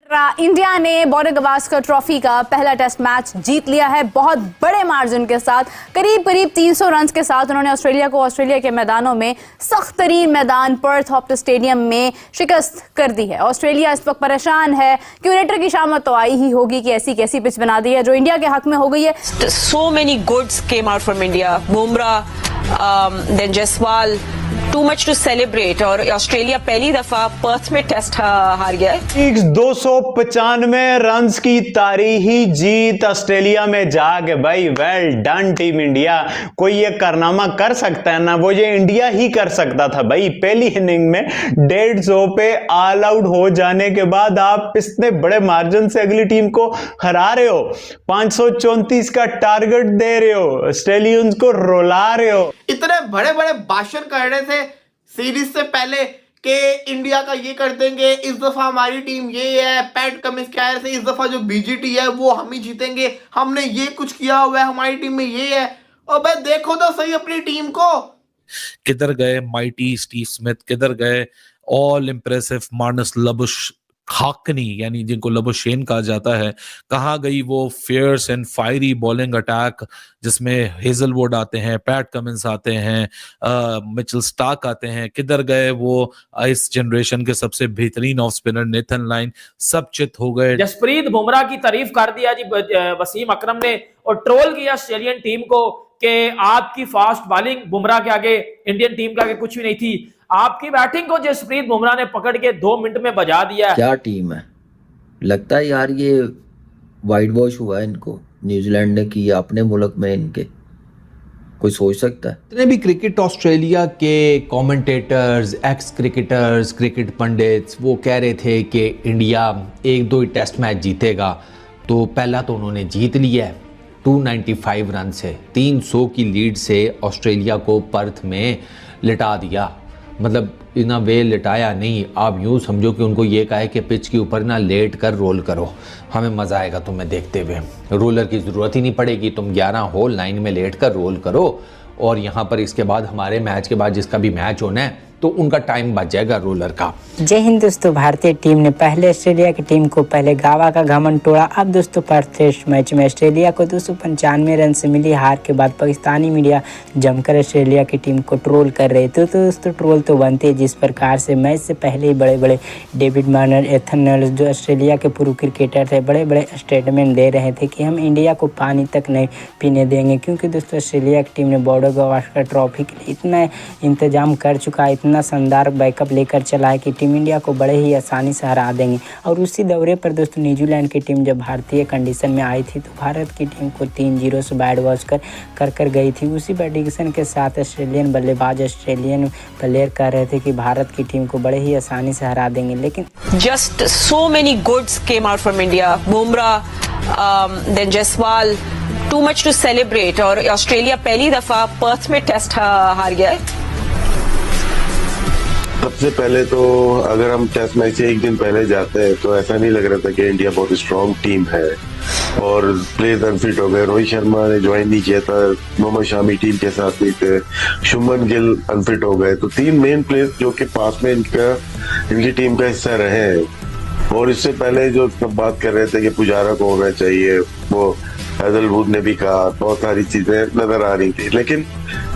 India ने border Gavaskar trophy का पहला टेस्ट मैच जीत लिया है बहुत बड़े मार्जिन के साथ। करीब 300 रन के साथ उन्होंने ऑस्ट्रेलिया के मैदानों में सख्त तरीन मैदान पर्थ ऑप्टस स्टेडियम में शिकस्त कर दी है। ऑस्ट्रेलिया इस वक्त परेशान है। क्यूरेटर की शामत तो आई ही होगी कि ऐसी कैसी पिच बना दी है जो इंडिया के हक में हो गई है। So many goods came out from India. Bumrah, then Jaiswal. Too much to celebrate और ऑस्ट्रेलिया पहली दफा पर्थ में टेस्ट हार गया है। 295 रन्स की तारीखी जीत ऑस्ट्रेलिया में जाके भाई वेल डन टीम इंडिया। कोई ये कारनामा कर सकता है ना, वो ये इंडिया ही कर सकता था भाई। पहली इनिंग में 150 पे ऑल आउट हो जाने के बाद आप इतने बड़े मार्जिन से अगली टीम को हरा रहे हो, 534 का टारगेट दे रहे हो, ऑस्ट्रेलियंस को रुला रहे हो। इतने बड़े बड़े भाषण कर रहे थे सीरीज से पहले कि इंडिया का ये कर देंगे, इस दफा हमारी टीम ये है, पैट कमिंस कह रहे थे इस दफा जो बीजीटी है वो हम ही जीतेंगे, हमने ये कुछ किया हुआ है, हमारी टीम में ये है। और भाई देखो तो सही अपनी टीम को। किधर गए माइटी स्टीव स्मिथ, किधर गए all impressive Marnus Labuschagne यानी जिनको लबुशेन कहा जाता है, कहाँ गई वो fierce and fiery bowling attack जिसमें हेजलवुड आते हैं, पैट कमिंस आते हैं, मिचेल स्टार्क आते हैं, किधर गए वो इस जनरेशन के सबसे बेहतरीन ऑफ स्पिनर नेथन लाइन, सब चित हो गए। जसप्रीत बुमराह की तारीफ कर दिया जी वसीम अकरम ने और ट्रोल किया ऑस्ट्रेलियन टीम को कि आपकी फास्ट बॉलिंग बुमराह के आगे, इंडियन टीम के आगे कुछ भी नहीं थी। आपकी बैटिंग को जसप्रीत बुमराह ने पकड़ के 2 मिनट में बजा दिया। क्या टीम है, लगता है यार ये वाइट वॉश हुआ है इनको न्यूजीलैंड ने किया अपने मुल्क में। इनके कोई सोच सकता है? जितने भी क्रिकेट ऑस्ट्रेलिया के commentators, x cricketers, cricket pandits वो कह रहे थे कि इंडिया 1-2 ही टेस्ट मैच जीतेगा, तो पहला तो उन्होंने जीत लिया है 295 रन से, 300 की लीड से ऑस्ट्रेलिया को पर्थ में लिटा दिया। मतलब इतना वे लिटाया नहीं, आप यूँ समझो कि उनको ये कहा है कि पिच के ऊपर ना लेट कर रोल करो, हमें मज़ा आएगा तुम्हें देखते हुए, रोलर की ज़रूरत ही नहीं पड़ेगी, तुम 11 होल लाइन में लेट कर रोल करो और यहाँ पर इसके बाद हमारे मैच के बाद जिसका भी मैच होना है तो उनका टाइम बच जाएगा रोलर का। जय हिंद दोस्तों। भारतीय टीम ने पहले ऑस्ट्रेलिया की टीम को पहले गावा का घमंड तोड़ा। अब दोस्तों पर्थ टेस्ट मैच में ऑस्ट्रेलिया को 295 रन से मिली हार के बाद पाकिस्तानी मीडिया जमकर ऑस्ट्रेलिया की टीम को ट्रोल कर रहे थे। तो दोस्तों ट्रोल तो बनते जिस प्रकार से मैच से पहले ही बड़े बड़े डेविड वार्नर, एथन नल्स जो ऑस्ट्रेलिया के पूर्व क्रिकेटर थे बड़े बड़े स्टेटमेंट दे रहे थे कि हम इंडिया को पानी तक नहीं पीने देंगे, क्योंकि दोस्तों ऑस्ट्रेलिया की टीम ने बॉर्डर गावस्कर ट्रॉफी के लिए इतना इंतजाम कर चुका है, इतना शानदार बैकअप लेकर चला है कि टीम इंडिया को बड़े ही आसानी से हरा देंगे। और उसी दौरे पर दोस्तों न्यूजीलैंड की टीम जब भारतीय कंडीशन में आई थी तो भारत की टीम को 3-0 से बैट वॉश कर गई थी। उसी बैटिंग के साथ ऑस्ट्रेलियन बल्लेबाज, ऑस्ट्रेलियन प्लेयर कह रहे थे कि भारत की टीम को बड़े ही आसानी से हरा देंगे, लेकिन just so many goods came out from India. Bumrah, then Jaiswal, too much to celebrate और ऑस्ट्रेलिया पहली दफा पर्थ में टेस्ट हार गया है। सबसे पहले तो अगर हम टेस्ट मैच से एक दिन पहले जाते हैं तो ऐसा नहीं लग रहा था कि इंडिया बहुत स्ट्रांग टीम है और प्लेयर्स अनफिट हो गए। रोहित शर्मा ने ज्वाइन नहीं किया था, मोहम्मद शामी टीम के साथ नहीं थे, शुभमन गिल अनफिट हो गए, तो 3 मेन प्लेयर्स जो कि पास में इनकी टीम का हिस्सा रहे हैं। और इससे पहले जो सब बात कर रहे थे कि पुजारा को होना चाहिए, वो हेजलवुड ने भी कहा, बहुत सारी चीजें नजर आ रही थी। लेकिन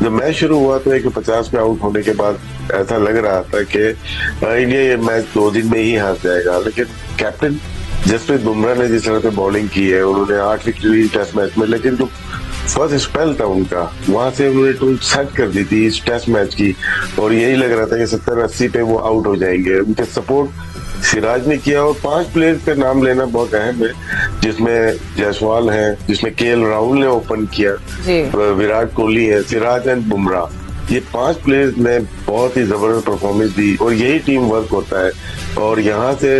जब मैच शुरू हुआ तो 150 पे आउट होने के बाद ऐसा लग रहा था कि इंडिया ये मैच 2 दिन में ही हार जाएगा। लेकिन कैप्टन जसप्रीत बुमराह ने जिस तरह से बॉलिंग की है, उन्होंने 8 विकेट ली टेस्ट मैच में, लेकिन जो फर्स्ट स्पेल था उनका वहां से उन्होंने टूल सेट कर दी थी इस टेस्ट मैच की और यही लग रहा था कि 70-80 पे वो आउट हो जाएंगे। उनके सपोर्ट सिराज ने किया और 5 प्लेयर्स का नाम लेना बहुत अहम है, जिसमें जायसवाल है, जिसमें केएल राहुल ने ओपन किया, विराट कोहली है, सिराज एंड बुमराह, ये 5 प्लेयर्स ने बहुत ही जबरदस्त परफॉर्मेंस दी और यही टीम वर्क होता है। और यहाँ से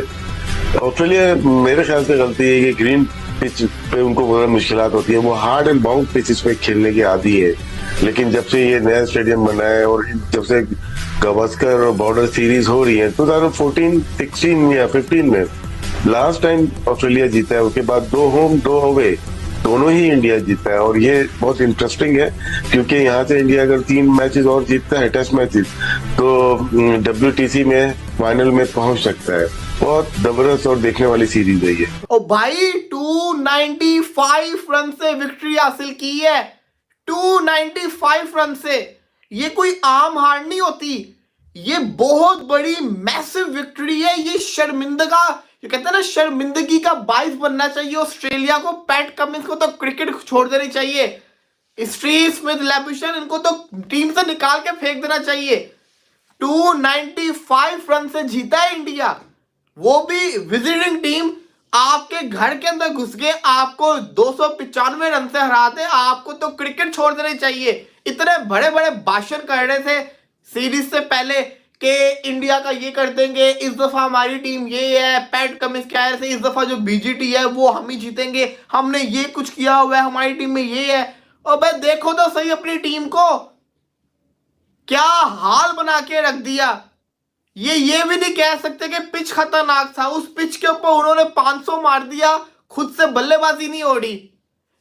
ऑस्ट्रेलिया मेरे ख्याल से गलती है कि ग्रीन पिच पे उनको बहुत मुश्किलात होती है, वो हार्ड एंड बाउंड पिचेस पे खेलने की आदी है। लेकिन जब से ये नया स्टेडियम बना है और जब से गावस्कर और बॉर्डर सीरीज हो रही है 2014, 16 या 15 में लास्ट टाइम ऑस्ट्रेलिया जीता है, उसके बाद 2 होम 2 अवे दोनों ही इंडिया जीता है। और ये बहुत इंटरेस्टिंग है क्योंकि यहाँ से इंडिया अगर 3 मैचेस और जीतता है टेस्ट मैचेस तो WTC में फाइनल में पहुंच सकता है। बहुत जबरदस्त और देखने वाली सीरीज है ये। ओ भाई 295 रन से विक्ट्री हासिल की है, 295 रन से। ये कोई आम हार नहीं होती, ये बहुत बड़ी मैसिव विक्ट्री है। ये शर्मिंदगा, ये कहते हैं ना, शर्मिंदगी का बाइस बनना चाहिए ऑस्ट्रेलिया को। पैट कमिंस को तो क्रिकेट छोड़ देनी चाहिए, स्टीव स्मिथ, लैबुशेन, इनको तो टीम से निकाल के फेंक देना चाहिए। 295 रन से जीता है इंडिया, वो भी विजिटिंग टीम। आपके घर के अंदर घुस के आपको 295 रन से हराते, आपको तो क्रिकेट छोड़ देनी चाहिए। इतने बड़े बड़े भाषण कर रहे थे सीरीज से पहले कि इंडिया का ये कर देंगे, इस दफा हमारी टीम ये है। पैट कमिंस कह रहे थे इस दफा जो बीजीटी है वो हम ही जीतेंगे, हमने ये कुछ किया हुआ है, हमारी टीम में ये है। और भाई देखो तो सही अपनी टीम को, क्या हाल बना के रख दिया। ये भी नहीं कह सकते कि पिच खतरनाक था, उस पिच के ऊपर उन्होंने 500 मार दिया, खुद से बल्लेबाजी नहीं ओढ़ी।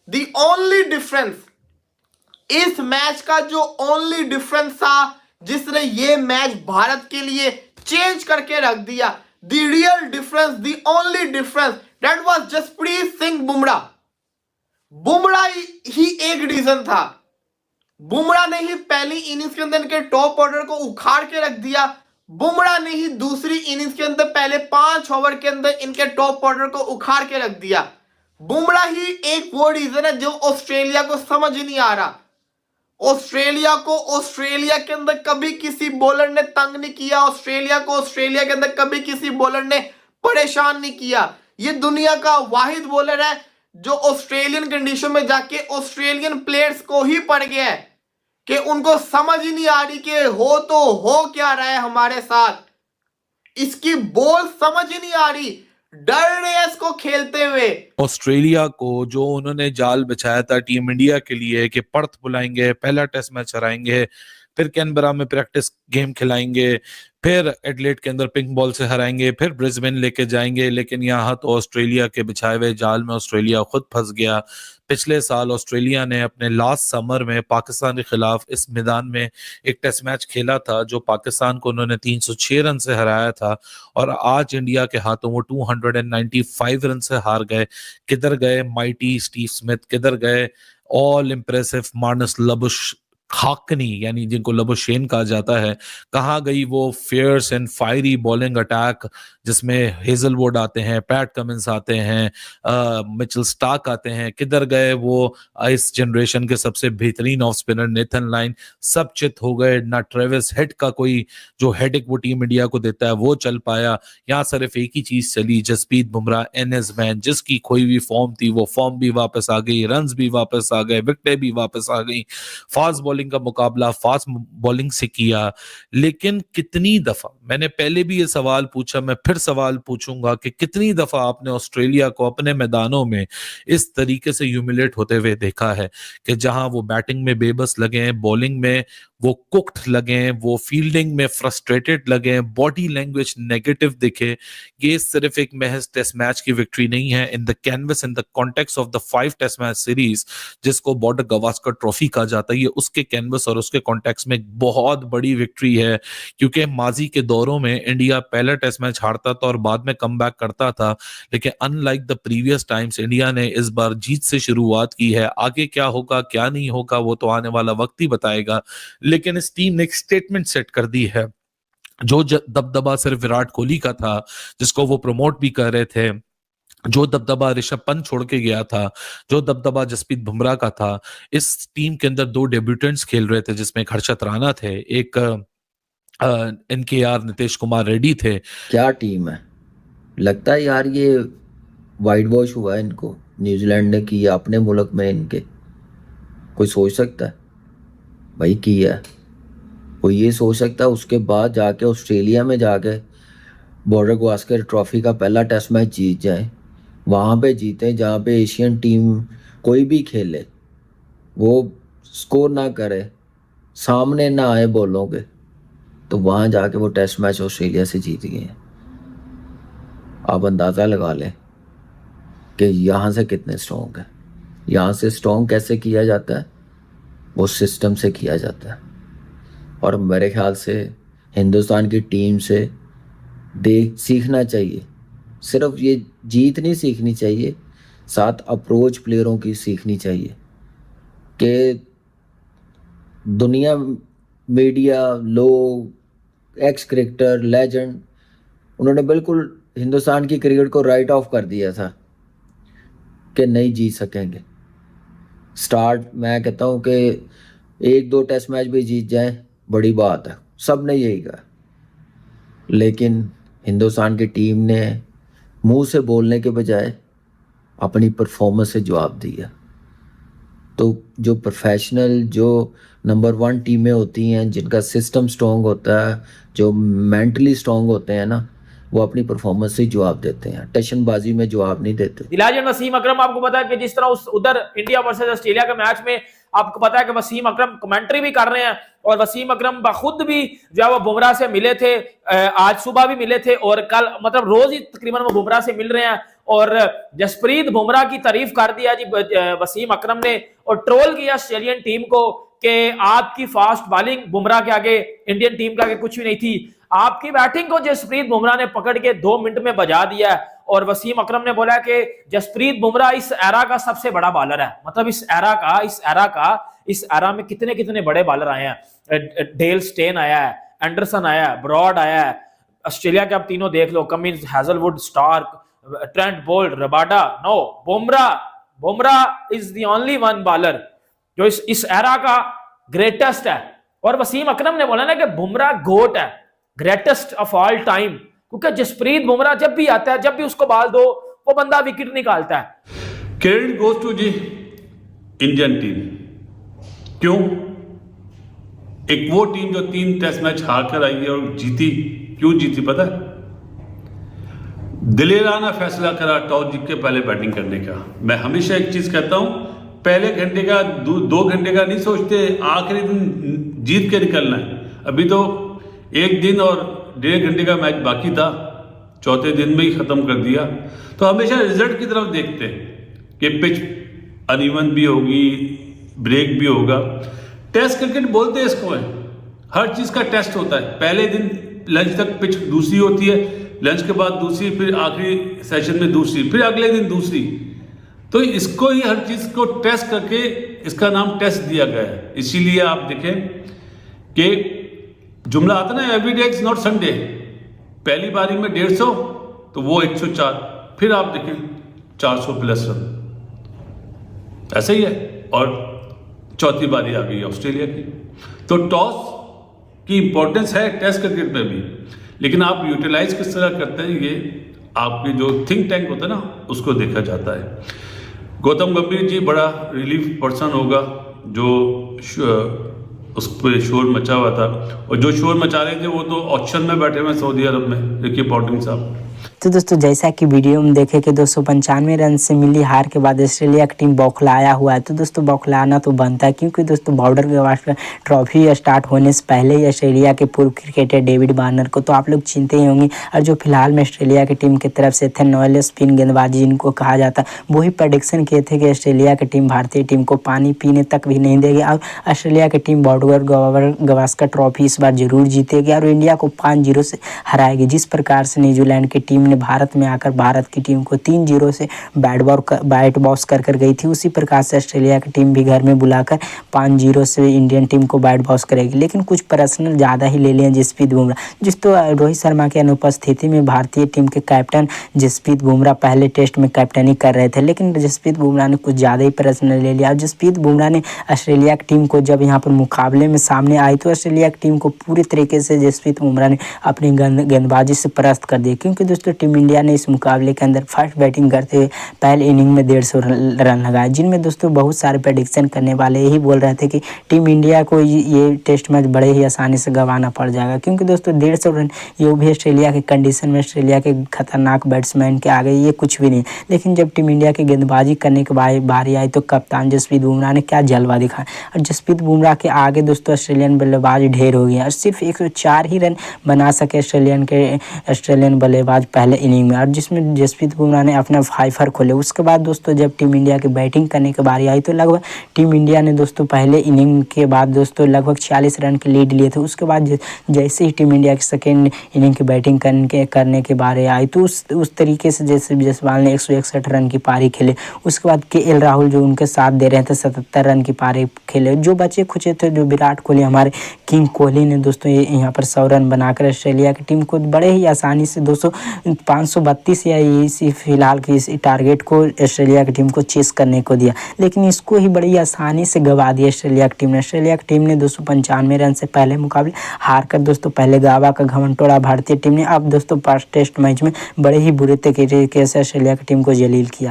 दी ओनली डिफरेंस, इस मैच का जो ओनली डिफरेंस था, जिसने ये मैच भारत के लिए चेंज करके रख दिया, the real difference, the only difference, that was Jasprit Singh Bumrah. Bumrah ही एक रीजन था। बुमराह ने ही पहली इनिंग्स के अंदर इनके टॉप ऑर्डर को उखाड़ के रख दिया। बुमराह ने ही दूसरी इनिंग्स के अंदर पहले 5 ओवर के अंदर इनके टॉप ऑर्डर को उखाड़ के रख दिया। बुमराह ही एक वो रीजन है जो ऑस्ट्रेलिया को समझ नहीं आ रहा। ऑस्ट्रेलिया को ऑस्ट्रेलिया के अंदर कभी किसी बॉलर ने तंग नहीं किया, ऑस्ट्रेलिया को ऑस्ट्रेलिया के अंदर कभी किसी बॉलर ने परेशान नहीं किया। ये दुनिया का वाहिद बॉलर है जो ऑस्ट्रेलियन कंडीशन में जाके ऑस्ट्रेलियन प्लेयर्स को ही पड़ गया है कि उनको समझ ही नहीं आ रही कि हो तो हो क्या रहा है हमारे साथ। इसकी बॉल समझ ही नहीं आ रही, डर रहे हैं इसको खेलते हुए। ऑस्ट्रेलिया को जो उन्होंने जाल बिछाया था टीम इंडिया के लिए कि पर्थ बुलाएंगे, पहला टेस्ट मैच हराएंगे, फिर कैनबरा में प्रैक्टिस गेम खिलाएंगे, फिर एडलेड के अंदर पिंक बॉल से हराएंगे, फिर ब्रिस्बेन लेके जाएंगे, लेकिन यहाँ तो ऑस्ट्रेलिया के बिछाए हुए जाल में ऑस्ट्रेलिया खुद फंस गया। पिछले साल ऑस्ट्रेलिया ने अपने लास्ट समर में पाकिस्तान के खिलाफ इस मैदान में एक टेस्ट मैच खेला था जो पाकिस्तान को उन्होंने 306 रन से हराया था, और आज इंडिया के हाथों वो 295 रन से हार गए। किधर गए माइटी स्टीव स्मिथ, किधर गए all impressive Marnus Labuschagne, यानी जिनको लबुशेन कहा जाता है, कहाँ गई वो fierce and fiery bowling attack जिसमें हेजलवुड आते हैं, पैट कमिंस आते हैं, मिचेल स्टार्क आते हैं, किधर गए वो इस जनरेशन के सबसे बेहतरीन ऑफ स्पिनर नेथन लाइन, सब चित हो गए। ना ट्रेविस हेड का कोई जो हेडिक वो टीम इंडिया को देता है वो चल पाया। यहाँ सिर्फ एक ही चीज चली, जसप्रीत बुमराह एनएस मैन, जिसकी खोई हुई फॉर्म थी वो फॉर्म भी वापस आ गई, रन्स भी वापस आ गए, विकेटें भी वापस आ गई। फास्ट बॉलिंग का मुकाबला फास्ट बॉलिंग से किया, लेकिन कितनी दफा, मैंने पहले भी ये सवाल पूछा, मैं फिर सवाल पूछूंगा कि कितनी दफा आपने ऑस्ट्रेलिया को अपने मैदानों में इस तरीके से ह्यूमिलेट होते हुए देखा है कि जहां वो बैटिंग में बेबस लगे हैं, बॉलिंग में वो कुक्ड लगे, वो फील्डिंग में फ्रस्ट्रेटेड लगे, बॉडी लैंग्वेज नेगेटिव दिखे। ये सिर्फ एक महज टेस्ट मैच की विक्ट्री नहीं है, in the canvas, in the context of the 5 test match series जिसको बॉर्डर गवास्कर ट्रॉफी कहा जाता है, ये उसके कैनवस और उसके कॉन्टेक्स्ट में एक बहुत बड़ी विक्ट्री है। क्योंकि माजी के दौरों में इंडिया पहला टेस्ट मैच हारता था और बाद में कमबैक करता था, लेकिन unlike the previous times India ने इस बार जीत से शुरुआत की है। आगे क्या होगा क्या नहीं होगा वो तो आने वाला वक्त ही बताएगा, लेकिन इस टीम ने एक स्टेटमेंट सेट कर दी है। जो दबदबा सिर्फ विराट कोहली का था जिसको वो प्रमोट भी कर रहे थे, जो दबदबा ऋषभ पंत छोड़ के गया था, जो दबदबा जसप्रीत बुमराह का था, इस टीम के अंदर 2 डेब्यूटेंट्स खेल रहे थे जिसमें एक हर्षद राणा थे, एक NKR नीतीश कुमार रेड्डी थे। क्या टीम है, लगता है यार ये वाइट वॉश हुआ है इनको न्यूजीलैंड ने किया अपने मुल्क में इनके। कोई सोच सकता है भाई किया है, कोई ये सोच सकता है उसके बाद जाके ऑस्ट्रेलिया में जाके बॉर्डर गवास्कर ट्रॉफी का पहला टेस्ट मैच जीत जाए, वहाँ पे जीते जहाँ पे एशियन टीम कोई भी खेले वो स्कोर ना करे, सामने ना आए बॉलों के, तो वहाँ जाके वो टेस्ट मैच ऑस्ट्रेलिया से जीत गए। आप अंदाज़ा लगा लें कि यहाँ से कितने स्ट्रॉन्ग है। यहाँ से स्ट्रॉन्ग कैसे किया जाता है, वो सिस्टम से किया जाता है। और मेरे ख्याल से हिंदुस्तान की टीम से सीखना चाहिए सिर्फ ये जीत नहीं सीखनी चाहिए, साथ अप्रोच प्लेयरों की सीखनी चाहिए कि दुनिया, मीडिया, लोग, एक्स क्रिकेटर, लेजेंड, उन्होंने बिल्कुल हिंदुस्तान की क्रिकेट को राइट ऑफ कर दिया था कि नहीं जीत सकेंगे। स्टार्ट मैं कहता हूँ कि 1-2 टेस्ट मैच भी जीत जाएं बड़ी बात है, सब ने यही कहा, लेकिन हिंदुस्तान की टीम ने मुंह से बोलने के बजाय अपनी परफॉर्मेंस से जवाब दिया। तो जो प्रोफेशनल, जो नंबर 1 टीमें होती हैं, जिनका सिस्टम स्ट्रॉन्ग होता है, जो मेंटली स्ट्रॉन्ग होते हैं ना, वो अपनी परफॉर्मेंस से जवाब देते हैं, टशनबाजी में जवाब नहीं देते। दिलाज वसीम अकरम, आपको पता है कि जिस तरह उधर इंडिया वर्सेस ऑस्ट्रेलिया के मैच में आपको पता है कि वसीम अकरम कमेंट्री भी कर रहे हैं, और वसीम अकरम खुद भी जो है वो बुमराह से मिले थे, आज सुबह भी मिले थे और कल, मतलब रोज ही तकरीबन वो बुमराह से मिल रहे हैं। और जसप्रीत बुमराह की तारीफ कर दिया जी वसीम अकरम ने, और ट्रोल किया ऑस्ट्रेलियन टीम को कि आपकी फास्ट बॉलिंग बुमराह के आगे, इंडियन टीम के आगे कुछ भी नहीं थी। आपकी बैटिंग को जसप्रीत बुमराह ने पकड़ के 2 मिनट में बजा दिया। और वसीम अकरम ने बोला कि जसप्रीत बुमराह इस एरा का सबसे बड़ा बॉलर है, मतलब इस एरा में कितने कितने बड़े बॉलर आए हैं। डेल स्टेन आया है, एंडरसन आया है, ब्रॉड आया है, ऑस्ट्रेलिया के आप तीनों देख लो, Cummins, Hazlewood, Starc, Trent Boult, Rabada. No, Bumrah is the only one bowler जो इस एरा का ग्रेटेस्ट है। और वसीम अकरम ने बोला ना कि बुमराह गोट है, ग्रेटेस्ट ऑफ ऑल टाइम, क्योंकि जसप्रीत बुमराह जब भी आता है, जब भी उसको बॉल दो, वो बंदा विकेट निकालता है। Credit goes to the Indian team. क्यों? एक वो टीम जो 3 टेस्ट मैच हार कर आई है और जीती। क्यों जीती पता है? दिलेराना फैसला करा टॉस जीत के पहले बैटिंग करने का। मैं हमेशा एक चीज कहता हूं, पहले घंटे का 2 घंटे का नहीं सोचते, आखिरी दिन जीत के निकलना है। अभी तो 1 दिन और 1.5 घंटे का मैच बाकी था, चौथे दिन में ही खत्म कर दिया। तो हमेशा रिजल्ट की तरफ देखते हैं कि पिच अनइवन भी होगी, ब्रेक भी होगा। टेस्ट क्रिकेट बोलते हैं इसको है, हर चीज का टेस्ट होता है। पहले दिन लंच तक पिच दूसरी होती है, लंच के बाद दूसरी, फिर आखिरी सेशन में दूसरी, फिर अगले दिन दूसरी। तो इसको ही हर चीज को टेस्ट करके इसका नाम टेस्ट दिया गया है। इसीलिए आप देखें कि जुमला आता ना, every day is not Sunday. पहली बारी में 150 तो वो 104, फिर आप देखें 400 प्लस रन, ऐसा ही है। और चौथी बारी आ गई ऑस्ट्रेलिया की। तो टॉस की इंपॉर्टेंस है टेस्ट क्रिकेट में भी, लेकिन आप यूटिलाइज किस तरह करते हैं, ये आपकी जो थिंक टैंक होता है ना, उसको देखा जाता है। गौतम गंभीर जी बड़ा रिलीफ पर्सन होगा, जो उस पर शोर मचा हुआ था, और जो शोर मचा रहे थे वो तो ऑक्शन में बैठे हुए सऊदी अरब में, रिकी पॉन्टिंग साहब। तो दोस्तों जैसा कि वीडियो में देखे कि 295 रन से मिली हार के बाद ऑस्ट्रेलिया की टीम बौखलाया हुआ है। तो दोस्तों बौखलाना तो बनता है, क्योंकि दोस्तों बॉर्डर गवास्कर ट्रॉफी स्टार्ट होने से पहले ही ऑस्ट्रेलिया के पूर्व क्रिकेटर डेविड वार्नर को तो आप लोग चिंते ही होंगे, और जो फिलहाल में ऑस्ट्रेलिया की टीम की तरफ से थे नोएल स्पिन गेंदबाजी जिनको कहा जाता है, वही प्रेडिक्शन किए थे कि ऑस्ट्रेलिया की टीम भारतीय टीम को पानी पीने तक भी नहीं देगी, और ऑस्ट्रेलिया की टीम बॉर्डर गवास्कर ट्रॉफी इस बार जरूर जीतेगी और इंडिया को 5-0 से हराएगी। जिस प्रकार से न्यूजीलैंड की टीम ने भारत में आकर भारत की टीम को 3-0 से बैट बॉस कर गई थी, उसी प्रकार से ऑस्ट्रेलिया की टीम भी घर में बुलाकर 5-0 से इंडियन टीम को बैट बॉस करेगी। लेकिन कुछ पर्सनल ज़्यादा ही ले लिए जसप्रीत बुमराह, जिस तो रोहित शर्मा की अनुपस्थिति में भारतीय टीम के कैप्टन जसप्रीत बुमराह पहले टेस्ट में कैप्टनी कर रहे थे, लेकिन जसप्रीत बुमराह ने कुछ ज़्यादा ही पर्सनल ले लिया। जसप्रीत बुमराह ने ऑस्ट्रेलिया की टीम को जब यहाँ पर मुकाबले में सामने आई तो ऑस्ट्रेलिया की टीम को पूरी तरीके से जसप्रीत बुमराह ने अपनी गेंदबाजी से परास्त कर दी, क्योंकि दोस्तों टीम इंडिया ने इस मुकाबले के अंदर फर्स्ट बैटिंग करते हुए पहले इनिंग में 150 रन लगाए, जिनमें दोस्तों बहुत सारे प्रेडिक्शन करने वाले यही बोल रहे थे कि टीम इंडिया को ये टेस्ट मैच बड़े ही आसानी से गंवाना पड़ जाएगा, क्योंकि दोस्तों 150 रन ये भी ऑस्ट्रेलिया के कंडीशन में ऑस्ट्रेलिया के खतरनाक बैट्समैन के आगे ये कुछ भी नहीं। लेकिन जब टीम इंडिया की गेंदबाजी करने के बारी आई तो कप्तान जसप्रीत बुमराह ने क्या जलवा दिखाया, और जसप्रीत बुमराह के आगे दोस्तों ऑस्ट्रेलियन बल्लेबाज ढेर हो गए और सिर्फ 104 ही रन बना सके ऑस्ट्रेलियन बल्लेबाज पहले इनिंग में, और जिसमें जसप्रीत बुमराह ने अपना 5 खोले। उसके बाद दोस्तों जब टीम इंडिया की बैटिंग करने की बारी आई तो लगभग टीम इंडिया ने दोस्तों पहले इनिंग के बाद दोस्तों लगभग 40 रन की लीड लिए थे। उसके बाद जैसे ही टीम इंडिया की सेकेंड इनिंग की बैटिंग करने के बारे आई तो उस तरीके से जैसे जायसवाल ने 161 रन की पारी खेले। उसके बाद KL राहुल जो उनके साथ दे रहे थे 77 रन की पारी खेले। जो बचे खुचे थे जो विराट कोहली, हमारे किंग कोहली ने दोस्तों यहाँ पर 100 रन बनाकर ऑस्ट्रेलिया की टीम को बड़े ही आसानी से 532 या इसी फिलहाल की इस टारगेट को ऑस्ट्रेलिया की टीम को चेस करने को दिया, लेकिन इसको ही बड़ी आसानी से गवा दिया ऑस्ट्रेलिया की टीम ने। ऑस्ट्रेलिया की टीम ने 295 रन से पहले मुकाबले हार कर दोस्तों पहले गावा का घमंड तोड़ा भारतीय टीम ने। अब दोस्तों 5 टेस्ट मैच में बड़े ही बुरे तरीके से ऑस्ट्रेलिया की टीम को जलील किया।